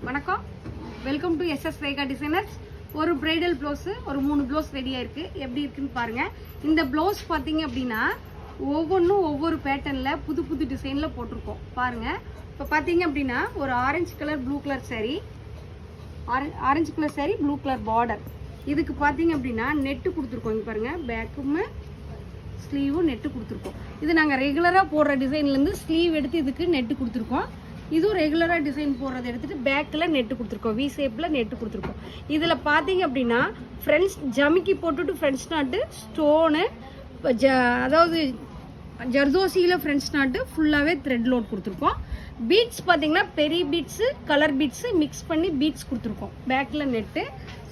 வணக்கம், welcome to SS Rekha designers. ஒரு bridal blouse, ஒரு 3 ப்ளவுஸ் ரெடியாக இருக்குது. எப்படி இருக்குன்னு பாருங்கள். இந்த ப்ளவுஸ் பார்த்தீங்க அப்படின்னா ஒவ்வொன்றும் ஒவ்வொரு பேட்டர்னில் புது புது டிசைனில் போட்டிருக்கோம் பாருங்கள். இப்போ பார்த்தீங்க அப்படின்னா ஒரு orange colour blue colour sari, orange colour sari, blue colour border. இதுக்கு பார்த்தீங்க அப்படின்னா நெட்டு கொடுத்துருக்கோம். இங்கே பாருங்கள், பேக்கும் ஸ்லீவும் நெட்டு கொடுத்துருக்கோம். இது நாங்கள் ரெகுலராக போடுற டிசைன்லேருந்து ஸ்லீவ் எடுத்து இதுக்கு நெட்டு கொடுத்துருக்கோம். இதுவும் ரெகுலராக டிசைன் போடுறதை எடுத்துகிட்டு பேக்கில் நெட்டு கொடுத்துருக்கோம், வி ஷேப்பில் நெட்டு கொடுத்துருக்கோம். இதில் பார்த்தீங்க அப்படின்னா ஃப்ரெண்ட்ஸ் ஜமிக்கி போட்டுட்டு ஃப்ரெண்ட்ஸ் நாட்டு ஸ்டோனு, அதாவது ஜர்தோசியில் ஃப்ரெண்ட்ஸ் நாட்டு ஃபுல்லாகவே த்ரெட் லோட் கொடுத்துருக்கோம். பீட்ஸ் பார்த்தீங்கன்னா பெரிய பீட்ஸு, கலர் பீட்ஸு மிக்ஸ் பண்ணி பீட்ஸ் கொடுத்துருக்கோம். பேக்கில் நெட்டு,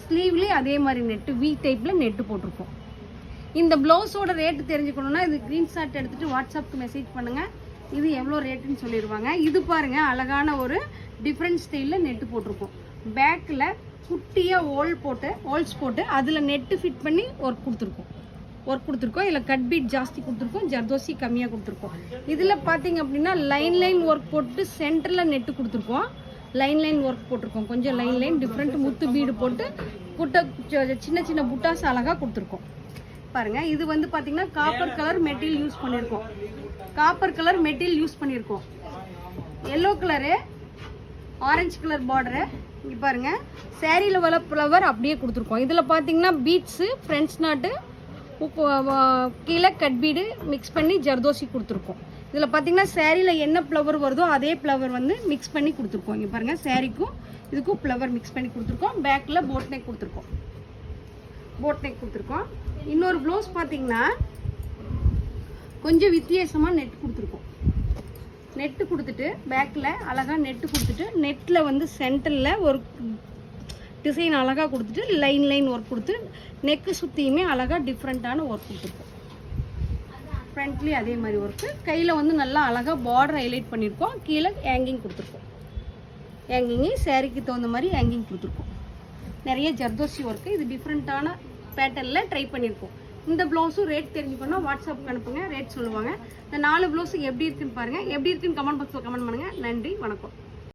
ஸ்லீவ்லேயே அதே மாதிரி நெட்டு வி டைப்பில் நெட்டு போட்டிருக்கோம். இந்த ப்ளவுஸோட ரேட்டு தெரிஞ்சுக்கணுன்னா இது ஸ்க்ரீன்ஷாட் எடுத்துகிட்டு வாட்ஸ்அப்புக்கு மெசேஜ் பண்ணுங்கள். இது எவ்வளோ ரேட்டுன்னு சொல்லிடுவாங்க. இது பாருங்கள், அழகான ஒரு டிஃப்ரெண்ட் ஸ்டைலில் நெட்டு போட்டிருக்கோம். பேக்கில் குட்டியாக ஹோல்ஸ் போட்டு அதில் நெட்டு ஃபிட் பண்ணி ஒர்க் கொடுத்துருக்கோம். இதில் கட் பீட் ஜாஸ்தி கொடுத்துருக்கோம், ஜர்தோசி கம்மியாக கொடுத்துருக்கோம். இதில் பார்த்தீங்க அப்படின்னா லைன் ஒர்க் போட்டு சென்டரில் நெட்டு கொடுத்துருக்கோம். லைன் ஒர்க் போட்டிருக்கோம். கொஞ்சம் லைன் டிஃப்ரெண்ட் முத்து பீடு போட்டு சின்ன சின்ன புட்டாஸ் அழகாக கொடுத்துருக்கோம் பாருங்க. இது வந்து பார்த்தீங்கன்னா காப்பர் கலர் மெட்டீரியல் யூஸ் பண்ணியிருக்கோம். Yellow colour, orange colour border. இங்கே பாருங்க, சேரீல வர ஃப்ளவர் அப்படியே கொடுத்துருக்கோம். இதில் பார்த்தீங்கன்னா பீட்ஸு, ஃப்ரெண்ட்ஸ் நாட்டு, கீழே கட் பீடு மிக்ஸ் பண்ணி ஜர்தோசி கொடுத்துருக்கோம். இதில் பார்த்தீங்கன்னா சேரீல என்ன ஃப்ளவர் வருதோ அதே ஃப்ளவர் வந்து மிக்ஸ் பண்ணி கொடுத்துருக்கோம். இங்கே பாருங்கள், சேரீக்கும் இதுக்கும் ஃப்ளவர் மிக்ஸ் பண்ணி கொடுத்துருக்கோம். பேக்கில் போட் நெக் கொடுத்துருக்கோம். இன்னொரு ப்ளவுஸ் பார்த்தீங்கன்னா கொஞ்சம் வித்தியாசமாக நெட் கொடுத்துருக்கோம். நெட்டு கொடுத்துட்டு பேக்கில் அழகாக நெட்டு கொடுத்துட்டு நெட்டில் வந்து சென்டரில் ஒரு டிசைன் அழகாக கொடுத்துட்டு லைன் ஒர்க் கொடுத்து நெக்கு சுற்றியுமே அழகாக டிஃப்ரெண்ட்டான ஒர்க் கொடுத்துருக்கோம். ஃப்ரண்ட்லேயும் அதே மாதிரி ஒர்க்கு. கையில் வந்து நல்லா அழகாக பார்டர் ஹைலைட் பண்ணியிருக்கோம். கீழே ஹேங்கிங் கொடுத்துருக்கோம். ஹேங்கிங்கு சேரீக்கு தகுந்த மாதிரி ஹேங்கிங் கொடுத்துருக்கோம். நிறைய ஜர்தோசி ஒர்க்கு. இது டிஃப்ரெண்ட்டான பேட்டர்னில் ட்ரை பண்ணியிருக்கோம். இந்த ப்ளவுஸும் ரேட் தெரிஞ்சுக்கணும், வாட்ஸ்அப்புக்கு அனுப்புங்க, ரேட் சொல்லுவாங்க. இந்த 4 ப்ளவுஸும் எப்படி இருக்குன்னு பாருங்கள். எப்படி இருக்குன்னு கமெண்ட் பாக்ஸில் கமெண்ட் பண்ணுங்கள். நன்றி, வணக்கம்.